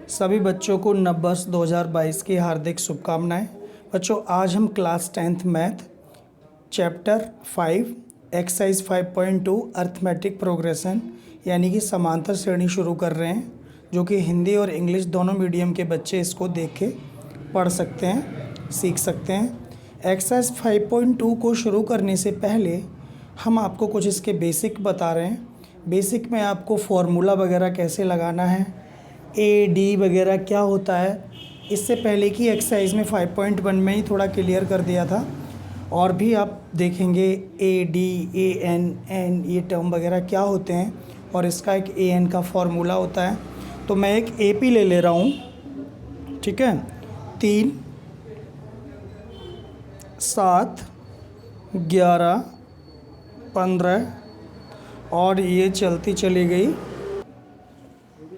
सभी बच्चों को नववर्ष 2022 की हार्दिक शुभकामनाएं। बच्चों, आज हम class 10th math chapter 5 exercise 5.2 arithmetic progression यानी कि समांतर श्रेणी शुरू कर रहे हैं, जो कि हिंदी और इंग्लिश दोनों मीडियम के बच्चे इसको देख के पढ़ सकते हैं, सीख सकते हैं। एक्सरसाइज 5.2 को शुरू करने से पहले हम आपको कुछ इसके बेसिक बता रहे हैं। बेसिक में आपको फॉर्मूला वगैरह कैसे लगाना है, ए डी वगैरह क्या होता है, इससे पहले की एक्सरसाइज में 5.1 में ही थोड़ा क्लियर कर दिया था। और भी आप देखेंगे ए डी ए एन ये टर्म वगैरह क्या होते हैं, और इसका एक ए एन का फॉर्मूला होता है। तो मैं एक ए पी ले रहा हूँ, ठीक है। 3, 7, 11, 15 और ये चलती चली गई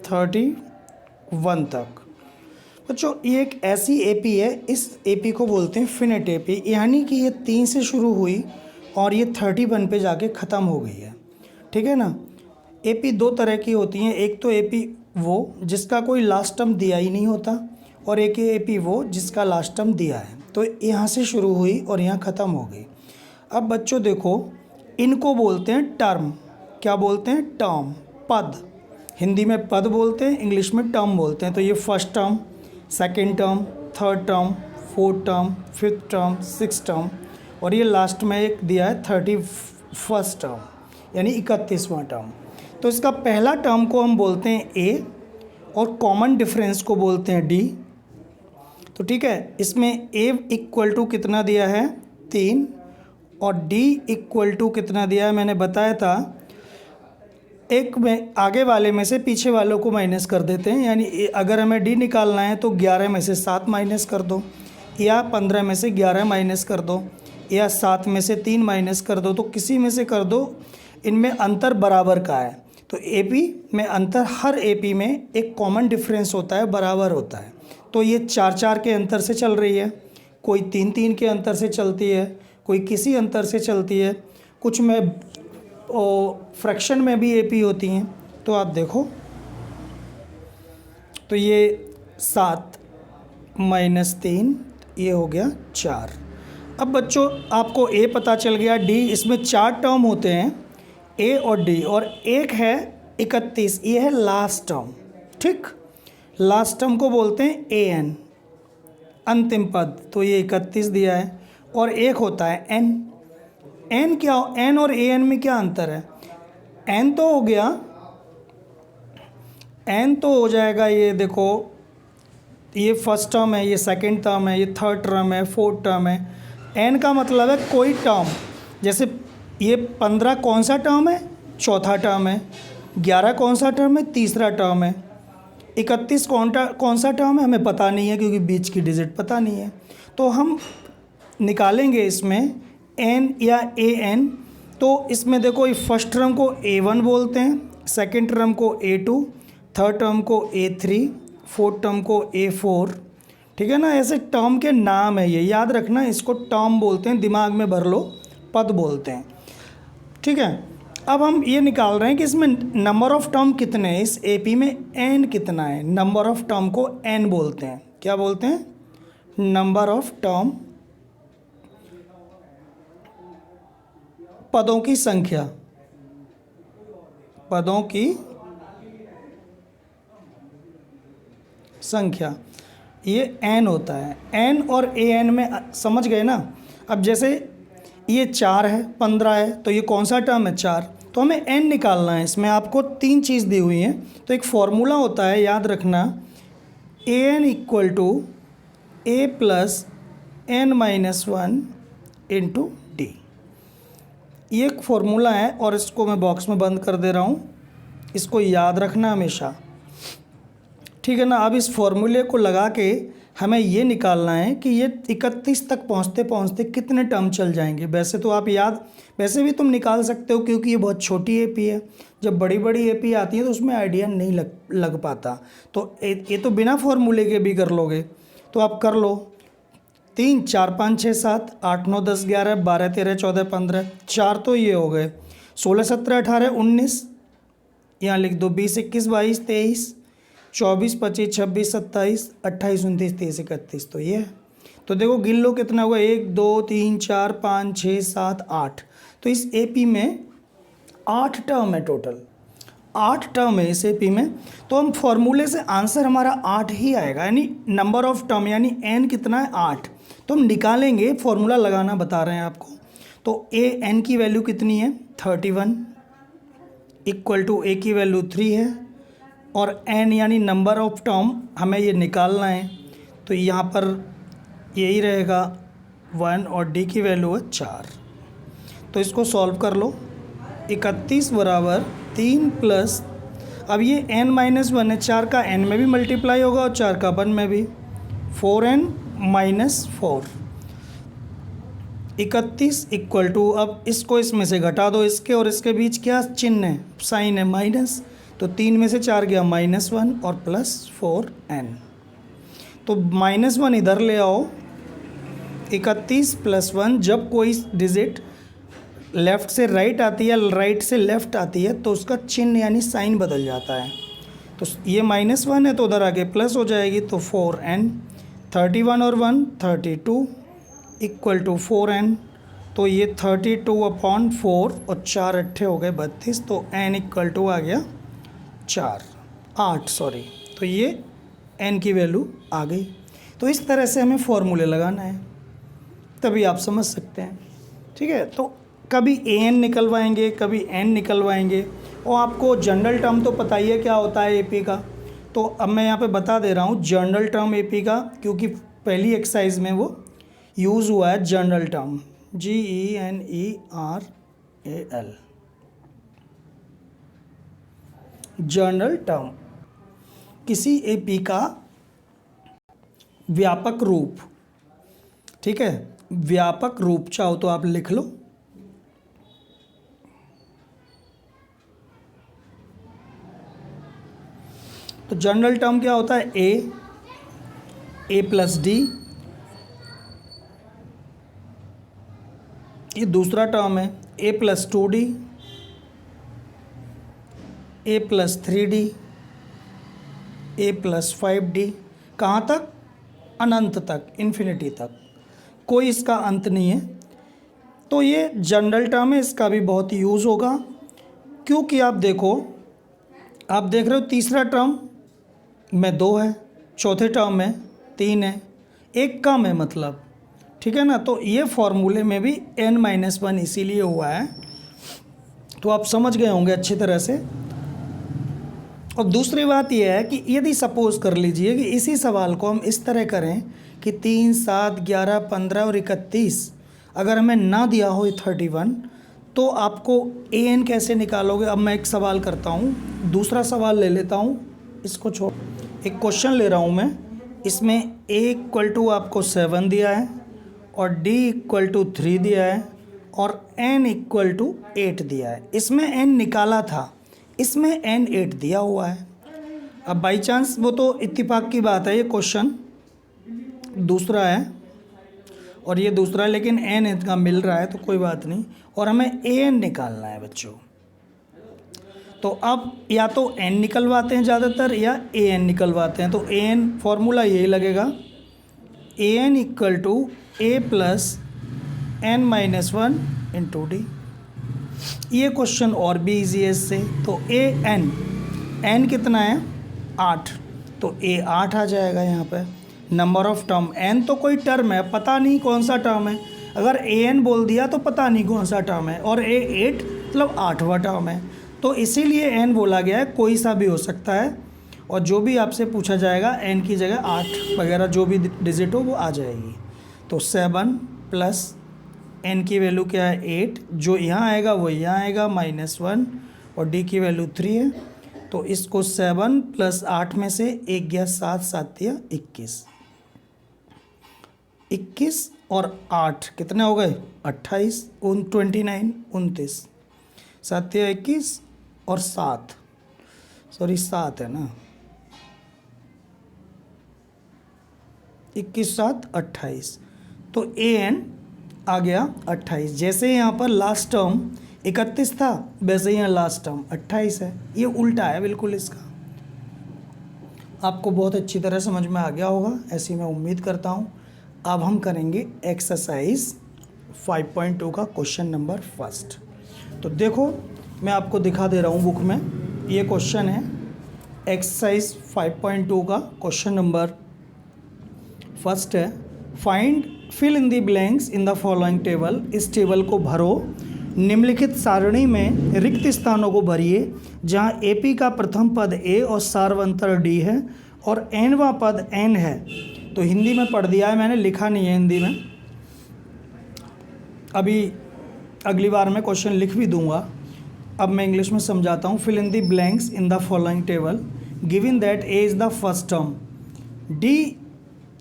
31 तक। बच्चों, ये एक ऐसी एपी है, इस एपी को बोलते हैं फिनिट एपी, यानी कि ये 3 से शुरू हुई और ये 31 पे जाके ख़त्म हो गई है, ठीक है ना। एपी दो तरह की होती हैं, एक तो एपी वो जिसका कोई लास्ट टर्म दिया ही नहीं होता, और एक एपी वो जिसका लास्ट टर्म दिया है। तो यहाँ से शुरू हुई और यहाँ ख़त्म हो गई। अब बच्चों देखो, इनको बोलते हैं टर्म। क्या बोलते हैं? टर्म, पद। हिंदी में पद बोलते हैं, इंग्लिश में टर्म बोलते हैं। तो ये first term, second term, third term, fourth term, fifth term, six term, और ये लास्ट में एक दिया है 31st टर्म, यानी 31वां टर्म। तो इसका पहला टर्म को हम बोलते हैं ए, और कॉमन डिफरेंस को बोलते हैं डी। तो ठीक है, इसमें ए इक्वल टू कितना दिया है? 3, और डी इक्वल टू कितना दिया है मैंने बताया था। एक में आगे वाले में से पीछे वालों को माइनस कर देते हैं, यानी अगर हमें डी निकालना है तो 11 में से 7 माइनस कर दो, या 15 में से 11 माइनस कर दो, या 7 में से 3 माइनस कर दो। तो किसी में से कर दो, इनमें अंतर बराबर का है। तो एपी में अंतर, हर एपी में एक कॉमन डिफरेंस होता है, बराबर होता है। तो ये 4-4 के अंतर से चल रही है, कोई 3-3 के अंतर से चलती है, कोई किसी अंतर से चलती है, कुछ में फ्रैक्शन में भी एपी होती हैं। तो आप देखो, तो ये 7 माइनस 3, ये हो गया 4। अब बच्चों आपको ए पता चल गया, डी, इसमें 4 टर्म होते हैं, ए और डी, और एक है 31, ये है लास्ट टर्म, ठीक। लास्ट टर्म को बोलते हैं ए एन, अंतिम पद। तो ये 31 दिया है, और एक होता है एन। एन क्या, एन और ए एन में क्या अंतर है? एन तो हो गया, एन तो हो जाएगा, ये देखो, ये फर्स्ट टर्म है, ये सेकंड टर्म है, ये थर्ड टर्म है, फोर्थ टर्म है। एन का मतलब है कोई टर्म, जैसे ये 15 कौन सा टर्म है? चौथा टर्म है। 11 कौन सा टर्म है? तीसरा टर्म है। 31 कौन सा टर्म है? हमें पता नहीं है, क्योंकि बीच की डिजिट पता नहीं है। तो हम निकालेंगे इसमें एन या ए एन। तो इसमें देखो, इस फर्स्ट टर्म को A1 बोलते हैं, सेकंड टर्म को A2, थर्ड टर्म को A3, फोर्थ टर्म को A4, ठीक है ना। ऐसे टर्म के नाम है, ये याद रखना, इसको टर्म बोलते हैं, दिमाग में भर लो, पद बोलते हैं, ठीक है। अब हम ये निकाल रहे हैं कि इसमें नंबर ऑफ़ टर्म कितने हैं, इस एपी में एन कितना है। नंबर ऑफ़ टर्म को एन बोलते हैं। क्या बोलते हैं? नंबर ऑफ़ टर्म, पदों की संख्या, पदों की संख्या, ये एन होता है। एन और ए एन में समझ गए ना। अब जैसे ये 4 है, 15 है, तो ये कौन सा टर्म है? 4। तो हमें एन निकालना है। इसमें आपको 3 चीज़ दी हुई हैं, तो एक फॉर्मूला होता है, याद रखना, A N equal to A plus N minus 1 into D. ये एक फॉर्मूला है, और इसको मैं बॉक्स में बंद कर दे रहा हूँ, इसको याद रखना हमेशा, ठीक है ना। अब इस फॉर्मूले को लगा के हमें ये निकालना है कि ये 31 तक पहुँचते पहुँचते कितने टर्म चल जाएंगे। वैसे तो आप वैसे भी तुम निकाल सकते हो, क्योंकि ये बहुत छोटी एपी है। जब बड़ी बड़ी एपी आती है तो उसमें आइडिया नहीं लग पाता। तो ये तो बिना फॉर्मूले के भी कर लोगे, तो आप कर लो। 3, 4, 5, 6, 7, 8, 9, 10, 11, 12, 13, 14, 15, 4 तो ये हो गए। 16, 17, 18, 19, यहाँ लिख दो, 20, 21, 22, 23, 24, 25, 26, 27, 28, 29, 30, 31, तो ये है। तो देखो गिन लो कितना होगा, 1 2 3 4 5 6 7 8। तो इस एपी में 8 टर्म है, टोटल 8 टर्म है इस एपी में। तो हम फॉर्मूले से आंसर हमारा 8 ही आएगा, यानी नंबर ऑफ टर्म यानी एन कितना है 8। तो हम निकालेंगे, फॉर्मूला लगाना बता रहे हैं आपको। तो ए एन की वैल्यू कितनी है 31 इक्वल टू ए की वैल्यू 3 है, और एन यानी नंबर ऑफ टर्म हमें ये निकालना है। तो यहाँ पर यही रहेगा 1 और डी की वैल्यू है 4। तो इसको सॉल्व कर लो। 31 बराबर 3 प्लस, अब ये n-1 है, 4 का n में भी मल्टीप्लाई होगा और 4 का 1 में भी, 4n माइनस 4। 31 इक्वल टू, अब इसको इसमें से घटा दो, इसके और इसके बीच क्या चिन्ह है, साइन है माइनस। तो 3 में से 4 गया -1 और प्लस 4n। तो -1 इधर ले आओ। 31 प्लस 1, जब कोई डिजिट लेफ़्ट से राइट आती है, राइट से लेफ़्ट आती है, तो उसका चिन्ह यानी साइन बदल जाता है। तो ये -1 है तो उधर आके प्लस हो जाएगी, तो 4n। 31 और 1 32 इक्वल टू 4n। तो ये 32/4 और 4 अट्ठे हो गए 32, तो n इक्वल टू आ गया 8 सॉरी। तो ये n की वैल्यू आ गई। तो इस तरह से हमें फॉर्मूले लगाना है, तभी आप समझ सकते हैं। ठीक है, तो कभी an निकलवाएंगे, कभी n निकलवाएंगे, और आपको जनरल टर्म तो पता ही है क्या होता है एपी का। तो अब मैं यहाँ पे बता दे रहा हूँ जनरल टर्म एपी का, क्योंकि पहली एक्सरसाइज में वो यूज़ हुआ है general term, GENERAL। General term किसी एपी का व्यापक रूप। ठीक है, व्यापक रूप चाहो तो आप लिख लो। तो जनरल टर्म क्या होता है, ए प्लस डी, ये दूसरा टर्म है, ए प्लस 2d, ए प्लस 3d, ए प्लस 5d। कहाँ तक, अनंत तक, इन्फिनिटी तक, कोई इसका अंत नहीं है। तो ये जनरल टर्म है, इसका भी बहुत यूज़ होगा, क्योंकि आप देखो, आप देख रहे हो तीसरा टर्म में 2 है, चौथे टर्म में 3 है, एक कम है मतलब। ठीक है ना, तो ये फॉर्मूले में भी n-1 इसीलिए हुआ है। तो आप समझ गए होंगे अच्छी तरह से। और दूसरी बात यह है कि यदि सपोज़ कर लीजिए कि इसी सवाल को हम इस तरह करें कि 3, 7, 11, 15 और 31 अगर हमें ना दिया हो 31, तो आपको an कैसे निकालोगे। अब मैं एक सवाल करता हूँ, दूसरा सवाल ले लेता हूँ, इसको छोड़, एक क्वेश्चन ले रहा हूँ मैं। इसमें a इक्वल टू आपको 7 दिया है, और d इक्वल टू 3 दिया है, और n इक्वल टू 8 दिया है। इसमें n निकाला था, इसमें n 8 दिया हुआ है। अब बाई चांस, वो तो इत्तेफाक की बात है, ये क्वेश्चन दूसरा है और ये दूसरा है, लेकिन n इतना मिल रहा है तो कोई बात नहीं। और हमें an निकालना है बच्चों। तो अब या तो n निकलवाते हैं ज़्यादातर, या an निकलवाते हैं। तो an फॉर्मूला यही लगेगा, an equal to a plus n-1 into D. ये क्वेश्चन और भी ईजी है इससे। तो n कितना है 8, तो a 8 आ जाएगा यहाँ पे। नंबर ऑफ टर्म, n तो कोई टर्म है, पता नहीं कौन सा टर्म है। अगर an बोल दिया तो पता नहीं कौन सा टर्म है, और a 8 मतलब 8वां टर्म है। तो इसीलिए n बोला गया है, कोई सा भी हो सकता है। और जो भी आपसे पूछा जाएगा n की जगह 8 वगैरह जो भी डिजिट हो वो आ जाएगी। तो 7 प्लस n की वैल्यू क्या है 8, जो यहाँ आएगा वो यहाँ आएगा -1, और d की वैल्यू 3 है। तो इसको 7 प्लस 8 में से 1 गया 7, 7 या 21, 21 और 8 कितने हो गए 28, 29, 29, 7 या 21 और 7 है ना, 21, 7, 28। तो an आ गया 28। जैसे यहाँ पर लास्ट टर्म 31 था, वैसे ही यहाँ लास्ट टर्म 28 है। ये उल्टा है बिल्कुल इसका। आपको बहुत अच्छी तरह समझ में आ गया होगा, ऐसी मैं उम्मीद करता हूँ। अब हम करेंगे एक्सरसाइज 5.2 का क्वेश्चन नंबर फर्स्ट। तो देखो मैं आपको दिखा दे रहा हूँ बुक में, ये क्वेश्चन है एक्सरसाइज 5.2 का क्वेश्चन नंबर फर्स्ट है। Find fill in the blanks in the following table. इस टेबल को भरो, निम्नलिखित सारणी में रिक्त स्थानों को भरिए जहाँ एपी का प्रथम पद ए और सार्वंतर डी है और एनवां पद एन है। तो हिंदी में पढ़ दिया है मैंने, लिखा नहीं है हिंदी में, अभी अगली बार मैं क्वेश्चन लिख भी दूंगा। अब मैं इंग्लिश में समझाता हूँ। Fill in the blanks in the following table given that A is the first term, D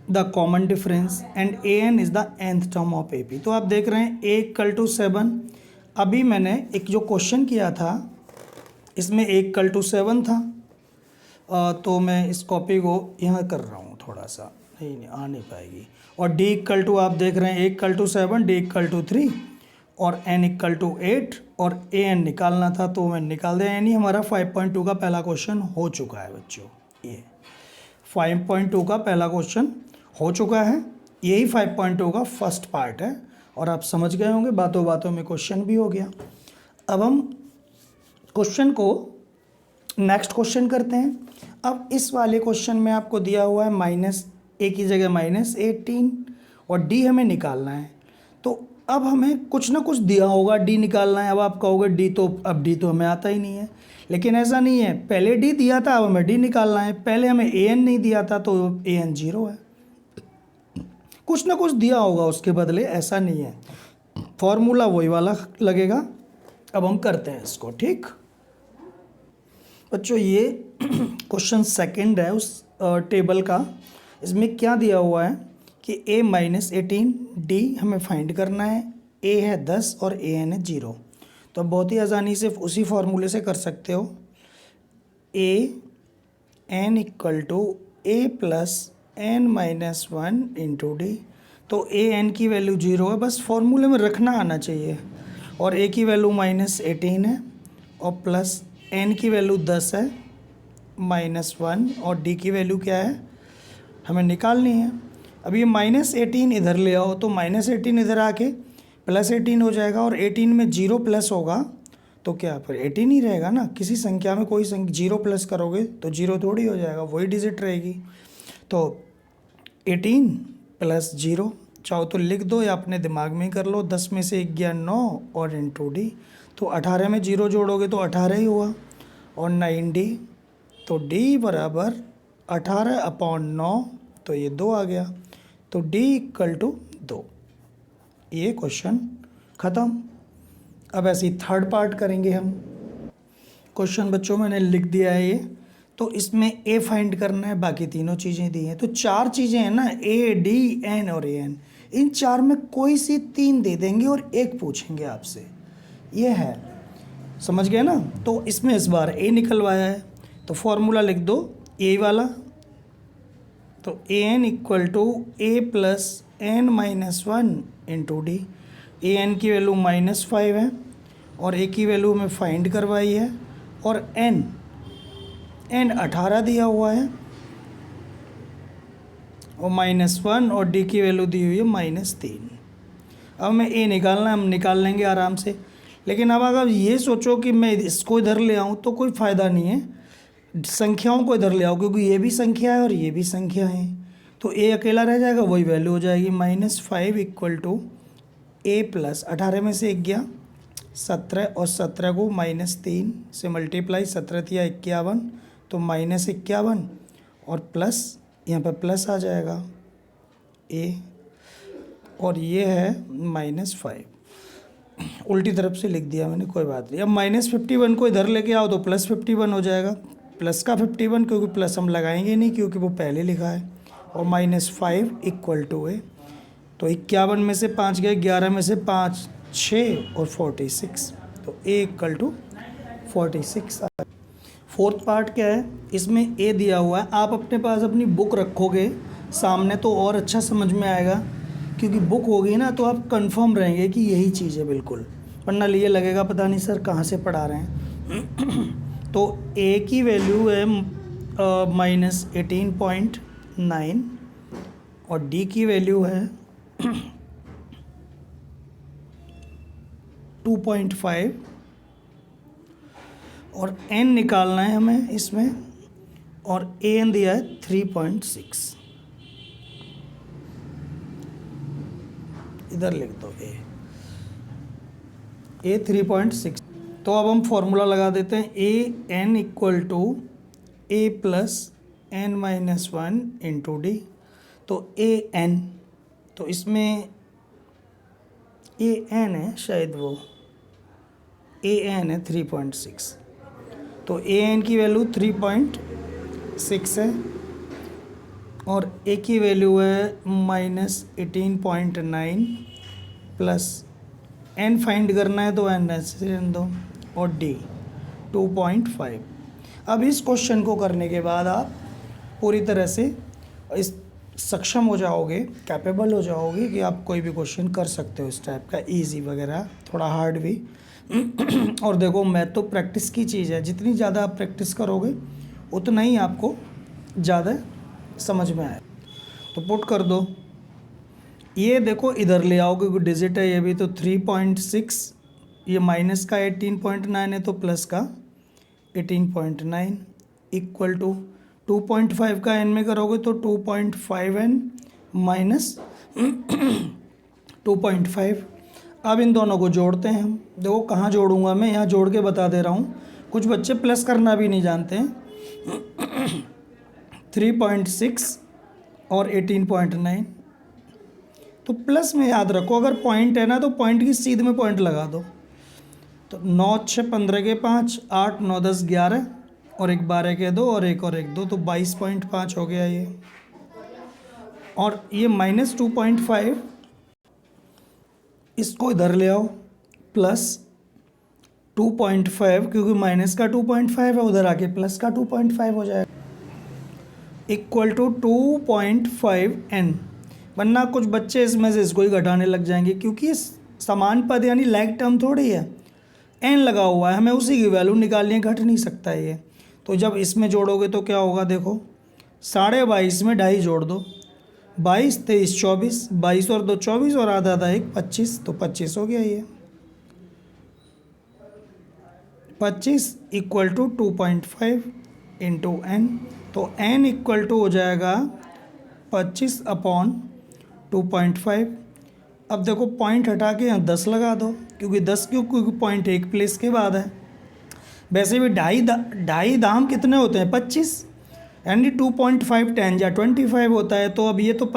the common difference and A N is the nth term of A P. तो आप देख रहे हैं ए इक्वल टू 7। अभी मैंने एक जो question किया था इसमें ए इक्वल टू 7 था, तो मैं इस कॉपी को यहाँ कर रहा हूँ थोड़ा सा, नहीं आ नहीं पाएगी। और डी इक्वल टू आप देख रहे हैं A equal to 7, D equal to 3 और एन इक्वल टू 8 और ए एन निकालना था तो मैं निकाल दिया। यानी हमारा 5.2 का पहला क्वेश्चन हो चुका है बच्चों। ये 5.2 का पहला क्वेश्चन हो चुका है, यही 5.2 का फर्स्ट पार्ट है और आप समझ गए होंगे, बातों बातों में क्वेश्चन भी हो गया। अब हम क्वेश्चन को नेक्स्ट क्वेश्चन करते हैं। अब इस वाले क्वेश्चन में आपको दिया हुआ है माइनस ए की जगह -18 और डी हमें निकालना है। तो अब हमें कुछ ना कुछ दिया होगा, डी निकालना है। अब आप कहोगे डी तो हमें आता ही नहीं है, लेकिन ऐसा नहीं है, पहले डी दिया था अब हमें डी निकालना है। पहले हमें ए एन नहीं दिया था तो ए एन 0 है, कुछ ना कुछ दिया होगा उसके बदले, ऐसा नहीं है। फॉर्मूला वही वाला लगेगा। अब हम करते हैं इसको, ठीक बच्चों। ये क्वेश्चन सेकंड है उस टेबल का। इसमें क्या दिया हुआ है कि a -18 डी हमें फाइंड करना है, a है 10 और a n है 0। तो बहुत ही आसानी से उसी फॉर्मूले से कर सकते हो। a n equal to a plus n minus 1 into D. तो a n की वैल्यू 0 है, बस फॉर्मूले में रखना आना चाहिए। और a की वैल्यू -18 है और प्लस n की वैल्यू 10 है -1 और d की वैल्यू क्या है हमें निकालनी है। अब ये -18 इधर ले आओ तो -18 इधर आके +18 हो जाएगा और 18 में 0 प्लस होगा तो क्या फिर 18 ही रहेगा ना। किसी संख्या में कोई 0 प्लस करोगे तो 0 थोड़ी हो जाएगा, वही डिजिट रहेगी। तो 18 + 0 चाहो तो लिख दो या अपने दिमाग में ही कर लो। 10 में से 1 गया 9 और इंटू डी, तो 18 में 0 जोड़ोगे तो 18 ही हुआ और 9d। तो d बराबर 18/9, तो ये 2 आ गया। तो d इक्वल टू 2। ये क्वेश्चन ख़त्म। अब ऐसे ही थर्ड पार्ट करेंगे हम। क्वेश्चन बच्चों मैंने लिख दिया है ये, तो इसमें a फाइंड करना है, बाकी तीनों चीज़ें दी हैं। तो 4 चीज़ें हैं ना, a, d, n और a n। इन 4 में कोई सी 3 दे देंगे और 1 पूछेंगे आपसे, ये है, समझ गए ना। तो इसमें इस बार a निकलवाया है तो फॉर्मूला लिख दो यही वाला। तो a n equal to a plus n minus 1 into D. A N की वैल्यू -5 है और a की वैल्यू में फाइंड करवाई है और n 18 दिया हुआ है और -1 और d की वैल्यू दी हुई है -3। अब हमें a निकालना, हम निकाल लेंगे आराम से। लेकिन अब अगर ये सोचो कि मैं इसको इधर ले आऊँ तो कोई फ़ायदा नहीं है, संख्याओं को इधर ले आओ क्योंकि ये भी संख्या है और ये भी संख्या है। तो a अकेला रह जाएगा, वही वैल्यू हो जाएगी -5 इक्वल टू a प्लस 18 में से 1 गया 17 और 17 को -3 से मल्टीप्लाई, 17 तिया 51 तो -51 और प्लस यहाँ पर प्लस आ जाएगा a और ये है -5। उल्टी तरफ से लिख दिया मैंने, कोई बात नहीं। अब -51 को इधर लेके आओ तो +51 हो जाएगा, प्लस का 51 क्योंकि प्लस हम लगाएंगे नहीं क्योंकि वो पहले लिखा है और -5 इक्वल टू a। तो 51 में से 5 गए, 11 में से 5 6 और 46, तो a equal to 46। Fourth part क्या है, इसमें a दिया हुआ है। आप अपने पास अपनी बुक रखोगे सामने तो और अच्छा समझ में आएगा, क्योंकि बुक होगी ना तो आप कंफर्म रहेंगे कि यही चीज़ है बिल्कुल, वरना ये लगेगा पता नहीं सर कहाँ से पढ़ा रहे हैं। तो a की वैल्यू है -18.9 और डी की वैल्यू है 2.5 और एन निकालना है हमें इसमें, और ए एन दिया है 3.6। इधर लिख दो ए 3.6। तो अब हम फॉर्मूला लगा देते हैं, A N equal to A plus N minus 1 into D. तो ए एन, तो इसमें ए एन है शायद, वो ए एन है 3.6, तो ए एन की वैल्यू 3.6 है और ए की वैल्यू है -18.9 प्लस एन फाइंड करना है तो एन ऐसे रहने दो, और डी 2.5। अब इस क्वेश्चन को करने के बाद आप पूरी तरह से इस सक्षम हो जाओगे, कैपेबल हो जाओगे कि आप कोई भी क्वेश्चन कर सकते हो इस टाइप का, इजी वगैरह, थोड़ा हार्ड भी। और देखो मैथ तो प्रैक्टिस की चीज़ है, जितनी ज़्यादा आप प्रैक्टिस करोगे उतना ही आपको ज़्यादा समझ में आए। तो पुट कर दो, ये देखो इधर ले आओ क्योंकि डिजिट है ये भी, तो 3.6, ये माइनस का 18.9 है तो प्लस का 18.9 इक्वल टू 2.5 का एन में करोगे तो 2.5 एन माइनस 2.5। अब इन दोनों को जोड़ते हैं हम। देखो कहाँ जोड़ूंगा मैं, यहाँ जोड़ के बता दे रहा हूँ, कुछ बच्चे प्लस करना भी नहीं जानते हैं। 3.6 और 18.9, तो प्लस में याद रखो, अगर पॉइंट है ना तो पॉइंट की सीध में पॉइंट लगा दो। तो 9 6 15 के 5, 8 9 10 11 और एक 12 के 2 और एक 2, तो 22.5 हो गया ये। और ये -2.5 इसको इधर ले आओ, प्लस 2.5 क्योंकि माइनस का 2.5 है, उधर आके प्लस का 2.5 हो जाएगा, इक्वल टू 2.5 एन। वरना कुछ बच्चे इसमें से इसको ही घटाने लग जाएंगे क्योंकि समान पद यानी लाइक टर्म थोड़ी है, एन लगा हुआ है, हमें उसी की वैल्यू निकालनी है, घट नहीं सकता है ये। तो जब इसमें जोड़ोगे तो क्या होगा, देखो 22.5 में 2.5 जोड़ दो, 22 23 24, 22 और 2 24 और आधा 1 25, तो 25 हो गया ये। 25 इक्वल टू 2.5 इंटू एन, तो एन इक्वल टू हो जाएगा 25/2.5। अब देखो पॉइंट हटा के यहाँ 10 लगा दो, क्योंकि 10 क्योंकि पॉइंट एक प्लेस के बाद है। वैसे भी ढाई दाम कितने होते हैं, 25, यानी 2.5 10 या 25 होता है। तो अब ये तो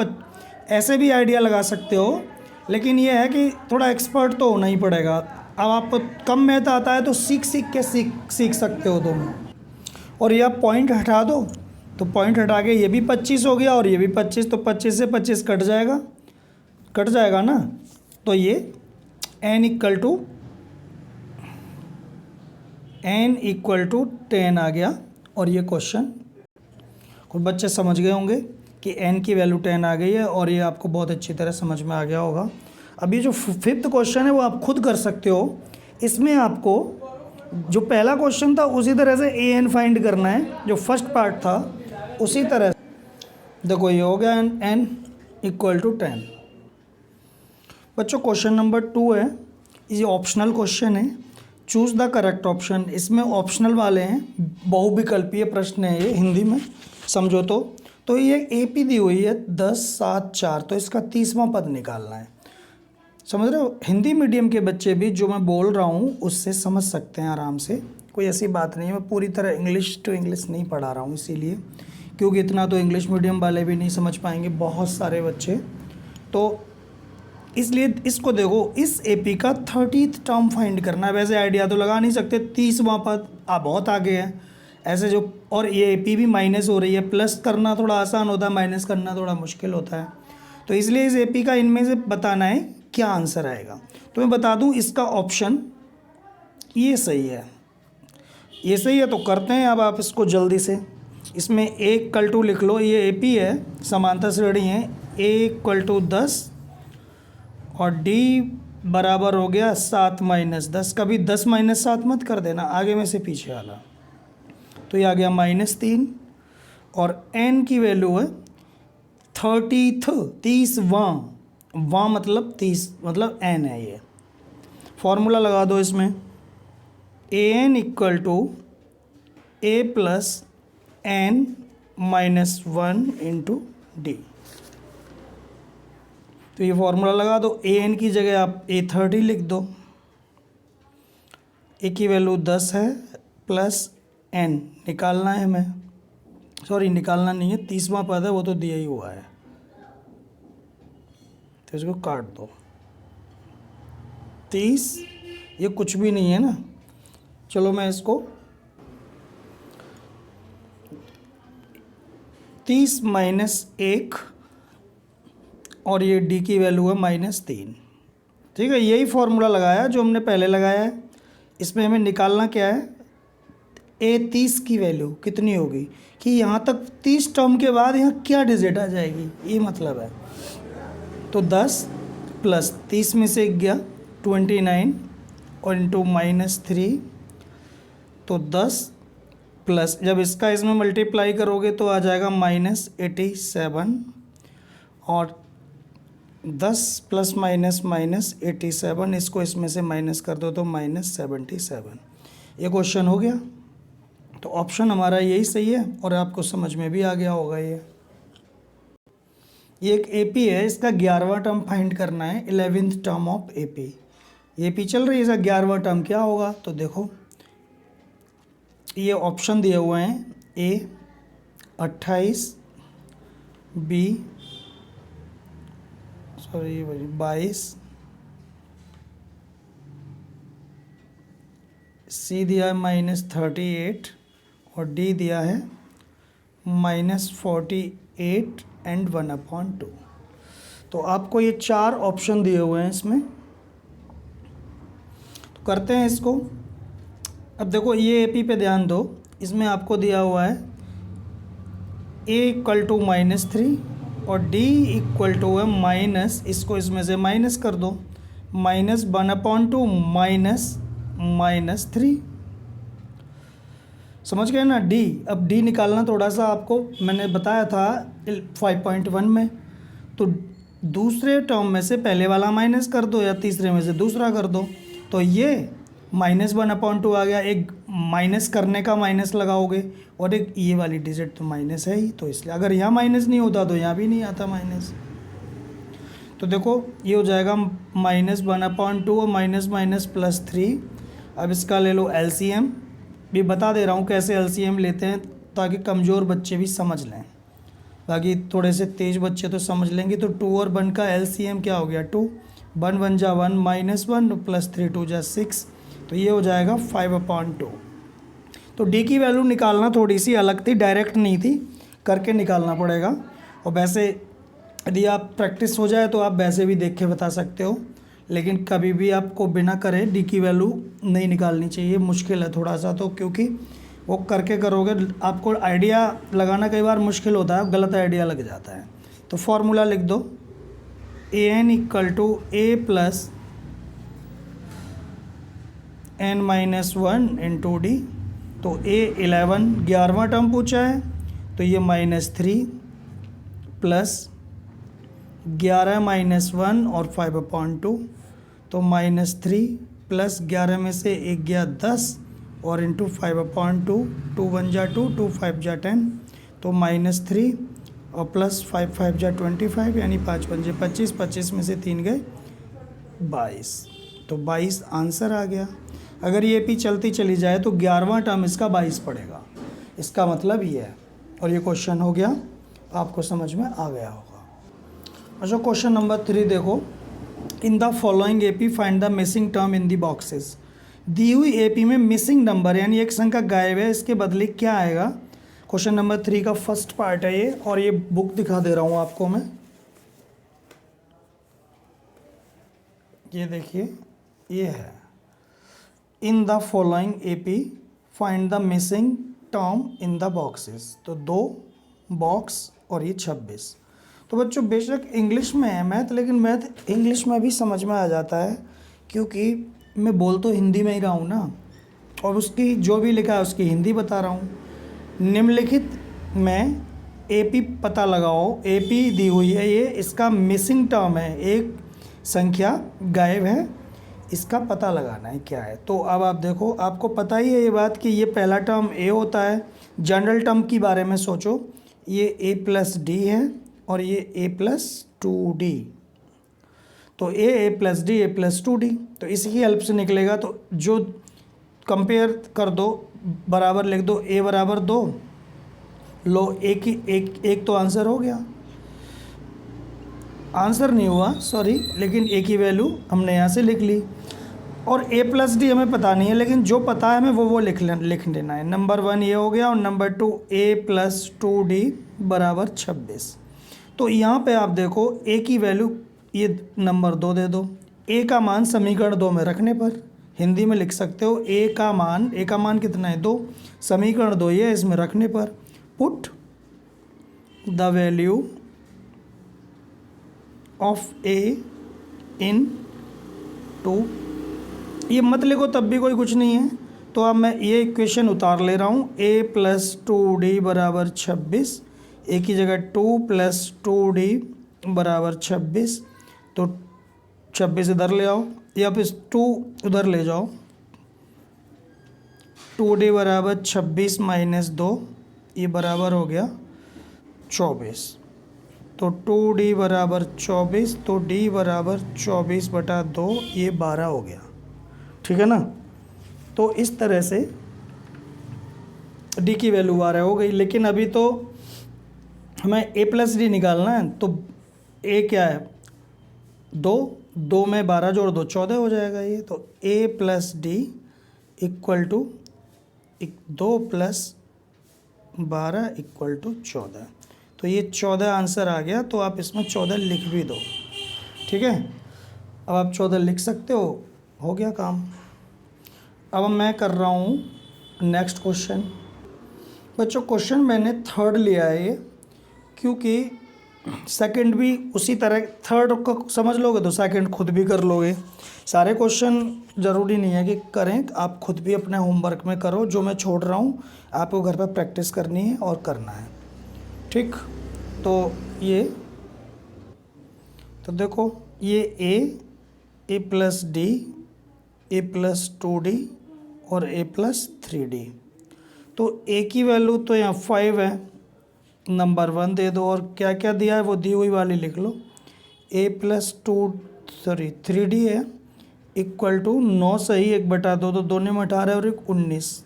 ऐसे भी आइडिया लगा सकते हो, लेकिन ये है कि थोड़ा एक्सपर्ट तो होना ही पड़ेगा। अब आपको कम मैथ आता है तो सीख सकते हो तुम। और ये आप पॉइंट हटा दो, तो पॉइंट हटा के ये भी 25 हो गया और ये भी 25, तो 25 से 25 कट जाएगा ना। तो ये n इक्वल टू 10 आ गया। और ये क्वेश्चन कुछ बच्चे समझ गए होंगे कि n की वैल्यू 10 आ गई है, और ये आपको बहुत अच्छी तरह समझ में आ गया होगा। अभी जो 5th क्वेश्चन है वो आप खुद कर सकते हो। इसमें आपको जो पहला क्वेश्चन था उसी तरह से ए एन फाइंड करना है, जो फर्स्ट पार्ट था उसी तरह। देखो ये हो गया n इक्वल टू 10। बच्चों क्वेश्चन नंबर 2 है, ये ऑप्शनल क्वेश्चन है, चूज़ द करेक्ट ऑप्शन। इसमें ऑप्शनल वाले हैं, बहुविकल्पीय प्रश्न है ये, हिंदी में समझो तो ये AP दी हुई है 10 7 4, तो इसका 30वां पद निकालना है। समझ रहे हो, हिंदी मीडियम के बच्चे भी जो मैं बोल रहा हूँ उससे समझ सकते हैं आराम से, कोई ऐसी बात नहीं है। मैं पूरी तरह इंग्लिश टू इंग्लिश नहीं पढ़ा रहा हूँ इसीलिए, क्योंकि इतना तो इंग्लिश मीडियम वाले भी नहीं समझ पाएंगे, बहुत सारे बच्चे। तो इसलिए इसको देखो, इस AP का 30th टर्म फाइंड करना है। वैसे आइडिया तो लगा नहीं सकते, 30वां पद बहुत आगे है ऐसे जो, और ये AP भी माइनस हो रही है, प्लस करना थोड़ा आसान होता है, माइनस करना थोड़ा मुश्किल होता है। तो इसलिए इस AP का इनमें से बताना है क्या आंसर आएगा। तो मैं बता दूं इसका ऑप्शन ये सही है, ये सही है। तो करते हैं अब आप इसको जल्दी से। इसमें A इक्वल टू लिख लो, ये AP है, समांतर श्रेणी है, A इक्वल टू 10 और D बराबर हो गया 7 - 10। कभी 10 - 7 मत कर देना, आगे में से पीछे वाला। तो ये आ गया -3 और n की वैल्यू है 30वां मतलब 30 मतलब n है ये। फॉर्मूला लगा दो इसमें, an equal to a plus n minus 1 into D. तो ये फॉर्मूला लगा दो, an की जगह आप a30 लिख दो, a की वैल्यू 10 है प्लस n निकालना है हमें, सॉरी निकालना नहीं है, 30वां पद है वो तो दिया ही हुआ है, तो इसको काट दो। 30 ये कुछ भी नहीं है ना, चलो मैं इसको 30 माइनस 1 और ये d की वैल्यू है -3। ठीक है, यही फॉर्मूला लगाया जो हमने पहले लगाया है। इसमें हमें निकालना क्या है, a30 की वैल्यू कितनी होगी, कि यहाँ तक 30 टर्म के बाद यहाँ क्या डिजिट आ जाएगी, ये मतलब है। तो 10 प्लस 30 में से गया 29 और इंटू -3, तो 10 प्लस जब इसका इसमें मल्टीप्लाई करोगे तो आ जाएगा -87 और 10 प्लस माइनस -87, इसको इसमें से माइनस कर दो तो -77। ये क्वेश्चन हो गया। तो ऑप्शन हमारा यही सही है और आपको समझ में भी आ गया होगा। ये एक एपी है, इसका 11वां टर्म फाइंड करना है, 11th term of AP. AP चल रही है, इसका 11वां टर्म क्या होगा, तो देखो ये ऑप्शन दिए हुए हैं, ए 28, बी 22, सी दिया है -38 और डी दिया है -48 एंड 1/2। तो आपको ये 4 ऑप्शन दिए हुए हैं इसमें, तो करते हैं इसको। अब देखो ये एपी पे ध्यान दो, इसमें आपको दिया हुआ है a इक्वल टू -3 और d इक्वल टू है माइनस, इसको इसमें से माइनस कर दो, -1/2 -3। समझ गए ना, d। अब d निकालना थोड़ा सा आपको मैंने बताया था 5.1 में, तो दूसरे टर्म में से पहले वाला माइनस कर दो या तीसरे में से दूसरा कर दो, तो ये -1/2 आ गया। एक माइनस करने का माइनस लगाओगे और एक ये वाली डिजिट तो माइनस है ही, तो इसलिए अगर यहाँ माइनस नहीं होता तो यहाँ भी नहीं आता माइनस। तो देखो ये हो जाएगा -1/2 और +3। अब इसका ले लो एलसीएम, भी बता दे रहा हूँ कैसे एलसीएम लेते हैं ताकि कमज़ोर बच्चे भी समझ लें, बाकी थोड़े से तेज़ बच्चे तो समझ लेंगे। तो 2 और 1 का एलसीएम क्या हो गया, 2, 1 1 जा 1 -1 प्लस 3 2 जा 6, तो ये हो जाएगा 5/2। तो डी की वैल्यू निकालना थोड़ी सी अलग थी, डायरेक्ट नहीं थी, करके निकालना पड़ेगा। और वैसे यदि आप प्रैक्टिस हो जाए तो आप वैसे भी देख के बता सकते हो, लेकिन कभी भी आपको बिना करे डी की वैल्यू नहीं निकालनी चाहिए। मुश्किल है थोड़ा सा, तो क्योंकि वो करके करोगे आपको आइडिया लगाना कई बार मुश्किल होता है, गलत आइडिया लग जाता है। तो फॉर्मूला लिख दो, an equal to a plus n-1 into D. तो a11 11वां टर्म पूछा है, तो ये -3 प्लस 11 -1 और 5/2, तो -3 प्लस 11 में से 1 गया 10 और इंटू 5/2, 2 1 जा 2, 2 5 जा 10, तो -3 और प्लस 5 5 जा 25, यानी 5 5 जा 25, 25 में से 3 गए 22, तो 22 आंसर आ गया। अगर ये पी चलती चली जाए तो 11वां टर्म इसका 22 पड़ेगा, इसका मतलब ये है। और ये क्वेश्चन हो गया, आपको समझ में आ गया होगा। अच्छा क्वेश्चन नंबर 3 देखो, in the following AP find the missing term in the boxes. दी हुई एपी में मिसिंग नंबर यानी एक संख्या गायब है, इसके बदले क्या आएगा। क्वेश्चन नंबर 3 का फर्स्ट पार्ट है ये, और ये बुक दिखा दे रहा हूँ आपको मैं, ये देखिए ये है, इन the following AP find the missing term in the boxes. तो 2 बॉक्स और ये 26। तो बच्चों बेशक इंग्लिश में है मैथ, लेकिन मैथ इंग्लिश में भी समझ में आ जाता है, क्योंकि मैं बोल तो हिंदी में ही रहा हूँ ना, और उसकी जो भी लिखा है उसकी हिंदी बता रहा हूँ। निम्नलिखित में AP पता लगाओ। AP दी हुई है, ये इसका मिसिंग टर्म है, एक संख्या गायब है, इसका पता लगाना है क्या है। तो अब आप देखो, आपको पता ही है ये बात कि ये पहला टर्म A होता है। जनरल टर्म के बारे में सोचो, ये A+D है और ये A+2D, तो A+D A+2D, तो इसी की हेल्प से निकलेगा। तो जो कंपेयर कर दो, बराबर लिख दो, A बराबर 2, लो एक तो आंसर हो गया, आंसर नहीं हुआ सॉरी, लेकिन A की वैल्यू हमने यहाँ से लिख ली। और A+D हमें पता नहीं है, लेकिन जो पता है हमें वो लिख देना है। नंबर 1 ये हो गया, और नंबर 2 A+2D बराबर 26। तो यहाँ पे आप देखो A की वैल्यू, ये नंबर 2 दे दो। A का मान समीकरण 2 में रखने पर हिंदी में लिख सकते हो, A का मान कितना है 2, समीकरण 2 ये इसमें रखने पर put the value of A इन 2, ये मत लिखो तब भी कोई कुछ नहीं है। तो अब मैं ये इक्वेशन उतार ले रहा हूँ, A+2D बराबर 26, A की जगह 2+2D बराबर 26, तो 26 इधर ले आओ, या फिर 2 उधर ले जाओ, 2D बराबर 26 - 2, ये बराबर हो गया 24। तो 2D बराबर 24, तो D बराबर 24/2, ये 12 हो गया, ठीक है ना। तो इस तरह से D की वैल्यू 12 हो गई। लेकिन अभी तो हमें A+D निकालना है, तो A क्या है 2 में 12 जोड़ दो 14 हो जाएगा ये। तो A+D इक्वल टू 2 + 12 = 14, तो ये 14 आंसर आ गया। तो आप इसमें 14 लिख भी दो, ठीक है। अब आप 14 लिख सकते हो गया काम। अब मैं कर रहा हूँ नेक्स्ट क्वेश्चन। बच्चों क्वेश्चन मैंने थर्ड लिया है ये, क्योंकि सेकंड भी उसी तरह, थर्ड को समझ लोगे तो सेकंड खुद भी कर लोगे। सारे क्वेश्चन ज़रूरी नहीं है कि करें, आप खुद भी अपने होमवर्क में करो। जो मैं छोड़ रहा हूँ आपको घर पर प्रैक्टिस करनी है और करना है, ठीक। तो ये तो देखो, ये A+D A+2D और A+3D। तो A की वैल्यू तो यहाँ 5 है, नंबर 1 दे दो, और क्या क्या दिया है वो दी हुई वाली लिख लो। A+3D है इक्वल टू 9 सही 1/2, तो 2 में 18 और 1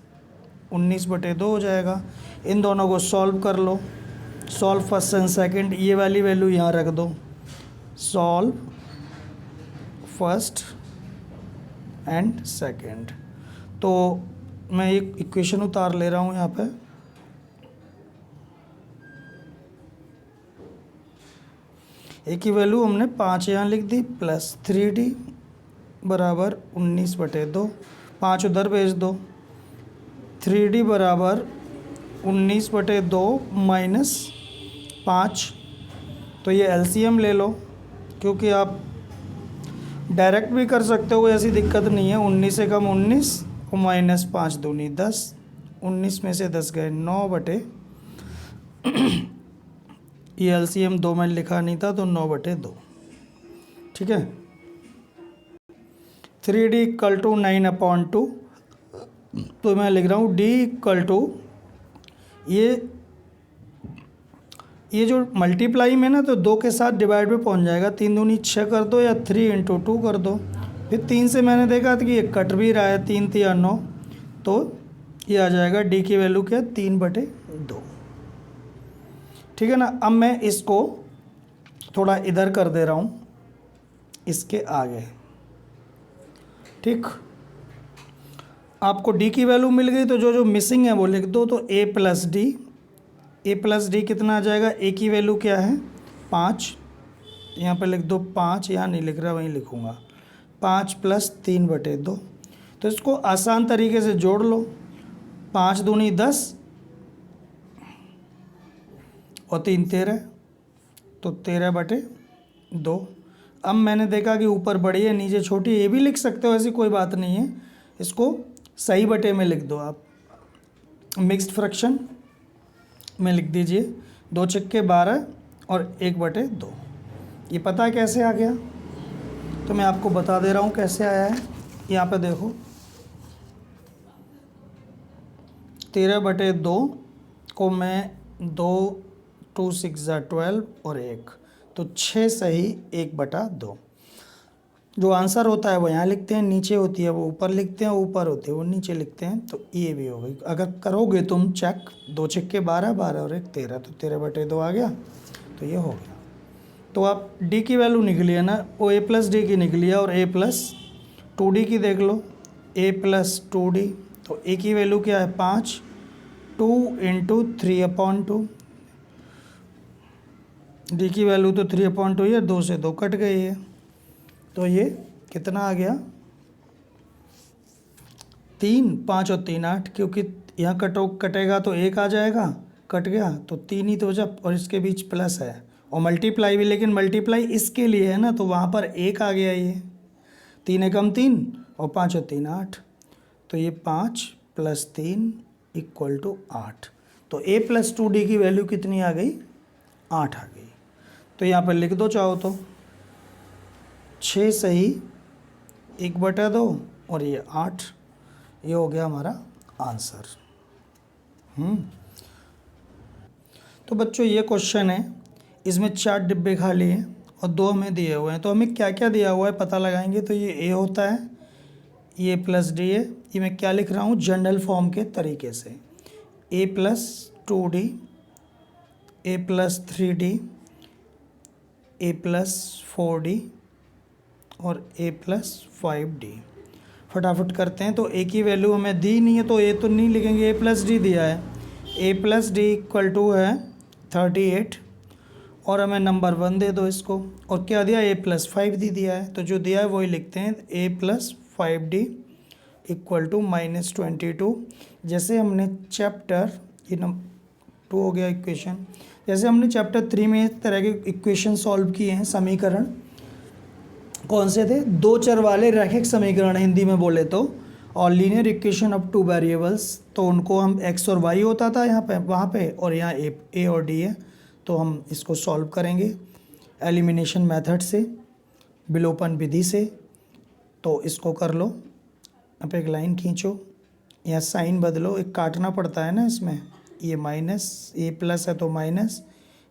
19/2 हो जाएगा। इन दोनों को सॉल्व कर लो, सॉल्व फर्स्ट एंड सेकंड, ये वाली वैल्यू यहाँ रख दो, सॉल्व फर्स्ट एंड सेकंड। तो मैं एक इक्वेशन उतार ले रहा हूँ यहाँ पे, A की वैल्यू हमने 5 यहाँ लिख दी, +3D बराबर 19/2, 5 उधर भेज दो, 3D बराबर 19/2 - 5, तो ये LCM ले लो, क्योंकि आप डायरेक्ट भी कर सकते हो, ऐसी दिक्कत नहीं है। 19 से कम 19 और -5 दूनी 10, 19 में से 10 गए 9/, ये LCM 2 में लिखा नहीं था तो 9/2, ठीक है। 3D = 9/2, तो मैं लिख रहा हूँ D = ये जो मल्टीप्लाई में ना, तो 2 के साथ डिवाइड में पहुँच जाएगा, 3 दूनी 6 कर दो, या 3 × 2 कर दो। फिर 3 से मैंने देखा था कि ये कट भी रहा है, 3 × 3 = 9, तो ये आ जाएगा D की वैल्यू क्या 3/2, ठीक है ना। अब मैं इसको थोड़ा इधर कर दे रहा हूँ, इसके आगे, ठीक। आपको D की वैल्यू मिल गई, तो जो मिसिंग है वो लिख दो। तो A+D कितना आ जाएगा, A की वैल्यू क्या है 5, यहाँ पे लिख दो 5, यहाँ नहीं लिख रहा वहीं लिखूँगा, 5 + 3/2। तो इसको आसान तरीके से जोड़ लो, 5 दूनी 10 और 3 13, तो 13/2। अब मैंने देखा कि ऊपर बड़ी है नीचे छोटी, ये भी लिख सकते हो, ऐसी कोई बात नहीं है। इसको सही बटे में लिख दो आप, मिक्स्ड फ्रैक्शन में लिख दीजिए 2 छक्के 12 और 1/2। ये पता है कैसे आ गया? तो मैं आपको बता दे रहा हूँ कैसे आया है। यहाँ पे देखो 13/2 को मैं 2 2 6 12 और 1, तो 6 सही 1/2। जो आंसर होता है वो यहाँ लिखते हैं, नीचे होती है वो ऊपर लिखते हैं, ऊपर होती है वो नीचे लिखते हैं। तो ये भी हो गई। अगर करोगे तुम चेक 2 छक्के 12 12 और 1 13, तो 13/2 आ गया। तो ये हो गया। तो आप डी की वैल्यू निकली है ना, वो ए प्लस डी की निकली है। और ए प्लस 2d की देख लो, ए प्लस 2d। तो ए की वैल्यू क्या है 5, 2 × 3/2। डी की वैल्यू तो 3/2 है, 2 से 2 कट गई है। तो ये कितना आ गया 3, 5 और 3 8, क्योंकि यहाँ कटेगा तो 1 आ जाएगा, कट गया तो 3 ही तो जब, और इसके बीच प्लस है और मल्टीप्लाई भी, लेकिन मल्टीप्लाई इसके लिए है ना, तो वहाँ पर 1 आ गया। ये 3 एकम 3 और 5 और 3 8। तो ये 5 + 3 = 8। तो a + 2d की वैल्यू कितनी आ गई 8 आ गई। तो यहाँ पर लिख दो चाहो तो 6 सही 1/2 और ये 8। ये हो गया हमारा आंसर। तो बच्चों ये क्वेश्चन है, इसमें 4 डिब्बे खाली हैं और 2 हमें दिए हुए हैं। तो हमें क्या क्या दिया हुआ है पता लगाएंगे। तो ये ए होता है, ये + डी है। ये मैं क्या लिख रहा हूँ जनरल फॉर्म के तरीके से, a + 2d, a + 3d, a + 4d और a + 5d। फटाफट करते हैं। तो a की वैल्यू हमें दी नहीं है तो a तो नहीं लिखेंगे, a + d दिया है। a + d = है 38 और हमें नंबर 1 दे दो इसको। और क्या दिया a + 5d दिया है, तो जो दिया है वही लिखते हैं। a + 5d = -22। जैसे हमने चैप्टर ये नंबर 2 हो गया इक्वेशन। जैसे हमने चैप्टर 3 में इस तरह के इक्वेशन सॉल्व किए हैं, समीकरण कौन से थे, 2 चर वाले रैखिक समीकरण हिंदी में बोले तो, और लीनियर इक्वेशन ऑफ 2 वेरिएबल्स। तो उनको हम x और y होता था यहाँ पे, वहाँ पे, और यहाँ a और d है। तो हम इसको सॉल्व करेंगे एलिमिनेशन मेथड से, विलोपन विधि से। तो इसको कर लो, अब एक लाइन खींचो, यहाँ साइन बदलो, एक काटना पड़ता है ना इसमें, ये माइनस, ये प्लस है तो माइनस,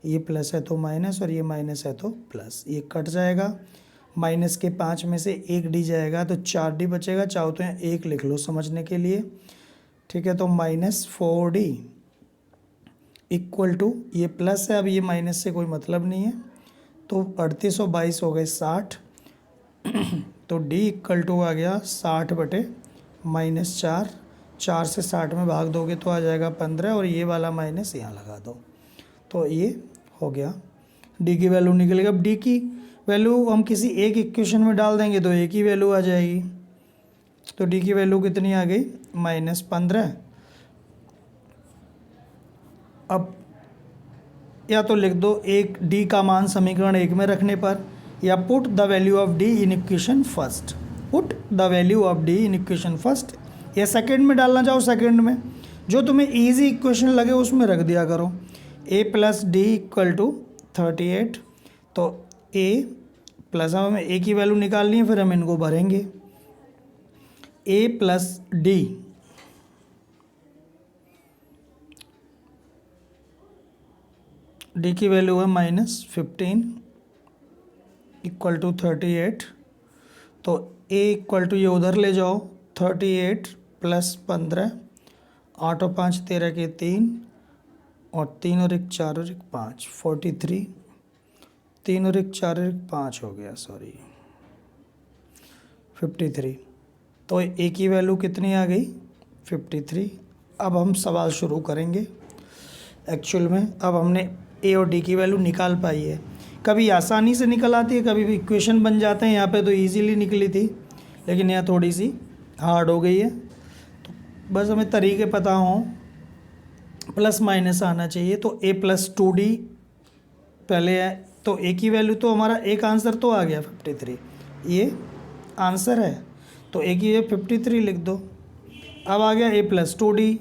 ये प्लस है तो माइनस, और ये माइनस है तो प्लस। ये कट जाएगा, माइनस के 5 में से 1 डी जाएगा तो 4d बचेगा। चाहो तो यहाँ 1 लिख लो समझने के लिए, ठीक है। तो -4d = ये प्लस है, अब ये माइनस से कोई मतलब नहीं है, तो 38 और 22 हो गए 60। तो d = आ गया 60/-4। 4 से 60 में भाग दोगे तो आ जाएगा 15, और ये वाला माइनस यहाँ लगा दो। तो ये हो गया, d की वैल्यू निकलेगी। अब d की वैल्यू हम किसी एक इक्वेशन में डाल देंगे तो a की वैल्यू आ जाएगी। तो d की वैल्यू कितनी आ गई -15। अब या तो लिख दो एक d का मान समीकरण 1 में रखने पर, या put the value of d in equation first. Put the value of d in equation first, या सेकंड में डालना चाहो सेकंड में, जो तुम्हें इजी इक्वेशन लगे उसमें रख दिया करो। a + d = 38। तो a प्लस, अब हमें a की वैल्यू निकालनी है, फिर हम इनको भरेंगे। a + d d की वैल्यू है -15 = 38। तो a = ये उधर ले जाओ, 38 + 15, 8 और 5 13 के 3, और 3 और 1 4 और 1 5, 43। 3 और 1 4 और 1 5 हो गया, सॉरी 53। तो a की वैल्यू कितनी आ गई 53। अब हम सवाल शुरू करेंगे। एक्चुअल में अब हमने a और d की वैल्यू निकाल पाई है। कभी आसानी से निकल आती है, कभी भी इक्वेशन बन जाते हैं। यहाँ पे तो इजीली निकली थी, लेकिन यहाँ थोड़ी सी हार्ड हो गई है। तो बस हमें तरीके पता हों, प्लस माइनस आना चाहिए। तो a + 2d पहले है, तो a की वैल्यू तो हमारा एक आंसर तो आ गया 53, ये आंसर है। तो a की 53 लिख दो। अब आ गया a + 2d,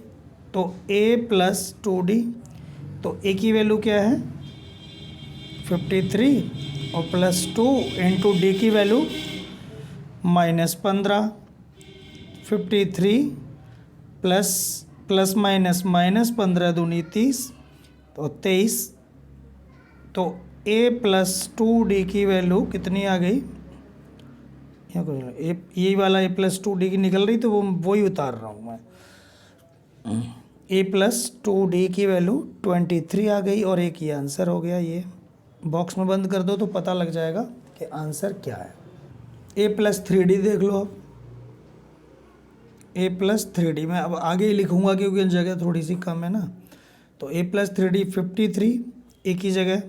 तो a + 2d तो ए की वैल्यू क्या है 53 और +2 इंटू डी की वैल्यू -15। 53 प्लस माइनस -15 दूनी 30 तो 23। तो a+2d की वैल्यू कितनी आ गई, यहाँ कुछ ये वाला a+2d की निकल रही तो वो ही उतार रहा हूँ मैं। a+2d की वैल्यू 23 आ गई और एक ये आंसर हो गया। ये बॉक्स में बंद कर दो तो पता लग जाएगा कि आंसर क्या है। a+3d देख लो अब, a+3d मैं अब आगे ही लिखूँगा क्योंकि जगह थोड़ी सी कम है ना। तो a+3d 53 ए की जगह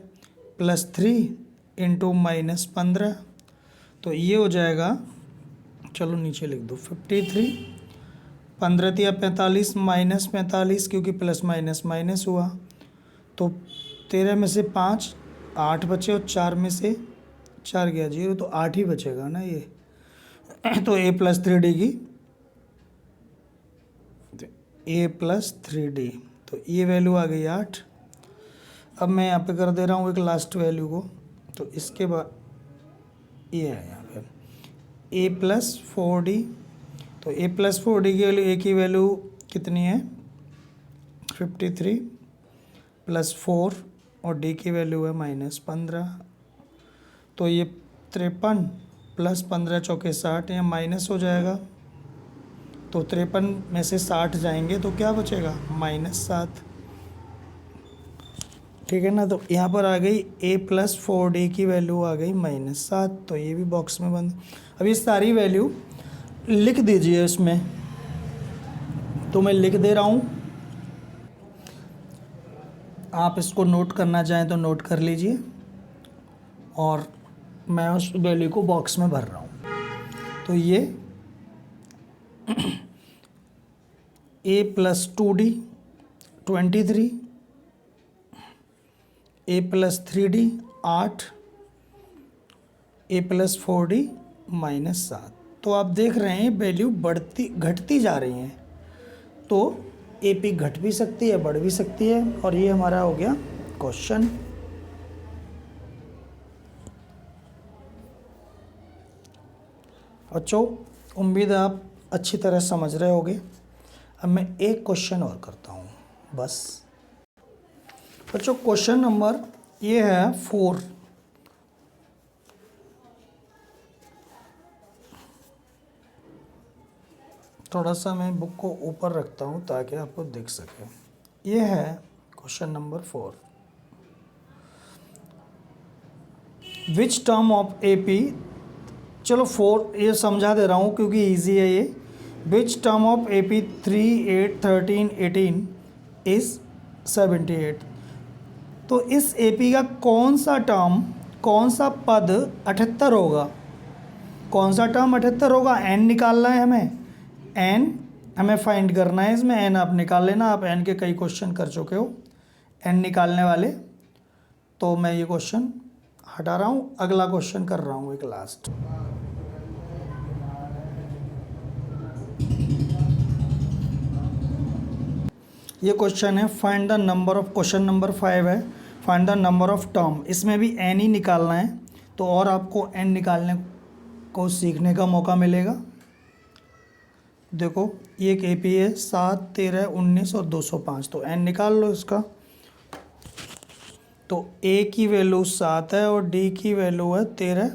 +3 इंटू -15 तो ये हो जाएगा, चलो नीचे लिख दो 53 15 या 45 -45 क्योंकि प्लस माइनस माइनस हुआ तो 13 में से 5 8 बचे और 4 में से 4 गया 0 तो 8 ही बचेगा ना ये। तो a+3d की a+3d तो ये वैल्यू आ गई 8। अब मैं यहाँ पे कर दे रहा हूँ एक लास्ट वैल्यू को, तो इसके बाद ये है यहाँ पे a+4d तो a+4d की वैल्यू, a की वैल्यू कितनी है 53 +4 और d की वैल्यू है -15 तो ये 53 + 15 चौके 60 या माइनस हो जाएगा। तो 53 में से 60 जाएंगे तो क्या बचेगा -7, ठीक है ना। तो यहाँ पर आ गई a+4d की वैल्यू आ गई -7 तो ये भी बॉक्स में बंद। अब ये सारी वैल्यू लिख दीजिए इसमें, तो मैं लिख दे रहा हूँ, आप इसको नोट करना चाहें तो नोट कर लीजिए और मैं उस वैल्यू को बॉक्स में भर रहा हूँ। तो ये a+2d 23 a+3d 8 a+4d -7 तो आप देख रहे हैं वैल्यू बढ़ती घटती जा रही हैं। तो AP घट भी सकती है बढ़ भी सकती है और ये हमारा हो गया क्वेश्चन। बच्चों उम्मीद है आप अच्छी तरह समझ रहे होंगे। अब मैं एक क्वेश्चन और करता हूँ बस। बच्चों क्वेश्चन नंबर ये है 4। थोड़ा सा मैं बुक को ऊपर रखता हूँ ताकि आपको दिख सके। ये है question number 4। Which term of AP, चलो 4 ये समझा दे रहा हूँ क्योंकि इजी है ये। Which term of AP 3, 8, 13, 18 is 78 तो इस AP का कौन सा टर्म, कौन सा पद 78 होगा। कौन सा टर्म 78 होगा, n निकालना है हमें, n हमें फाइंड करना है। इसमें n आप निकाल लेना, आप n के कई क्वेश्चन कर चुके हो n निकालने वाले। तो मैं ये क्वेश्चन हटा रहा हूँ, अगला क्वेश्चन कर रहा हूँ एक लास्ट। ये क्वेश्चन है find the number of, question number 5 है find the number of term. इसमें भी n ही निकालना है तो और आपको n निकालने को सीखने का मौका मिलेगा। देखो ये एक AP है 7, 13, 19 और 205 तो n निकाल लो इसका। तो A की वैल्यू 7 है और D की वैल्यू है 13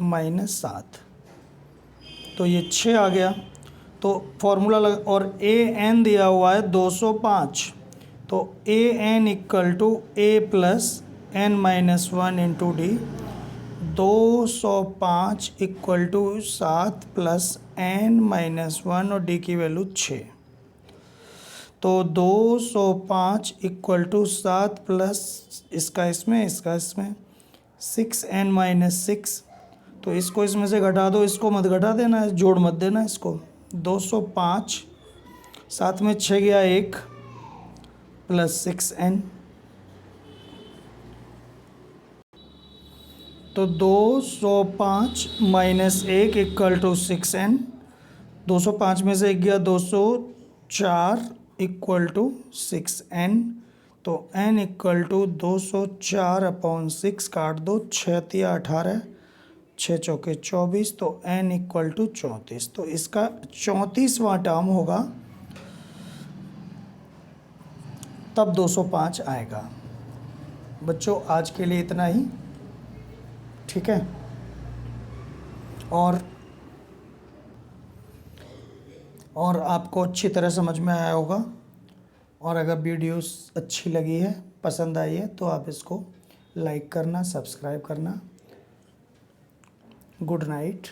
-7 तो ये 6 आ गया। तो फॉर्मूला लग और AN दिया हुआ है 205 तो AN = A + n - 1 into D 205 = 7 + n - 1 और D की वैल्यू 6 तो 205 = 7 प्लस इसका इसमें 6n - 6 तो इसको इसमें से घटा दो, इसको मत घटा देना, जोड़ मत देना इसको। 205 साथ में 6 गया 1 प्लस 6n तो 205 - 1 = 6n। 205 में से 1 गया 204 = 6n तो n इक्वल टू 204/6 काट दो, 6×3 = 18, 6×4 = 24, तो n इक्वल टू 34। तो इसका 34वां टर्म होगा, तब 205 आएगा। बच्चों आज के लिए इतना ही, ठीक है। और आपको अच्छी तरह समझ में आया होगा। और अगर वीडियोस अच्छी लगी है, पसंद आई है, तो आप इसको लाइक करना, सब्सक्राइब करना। Good night.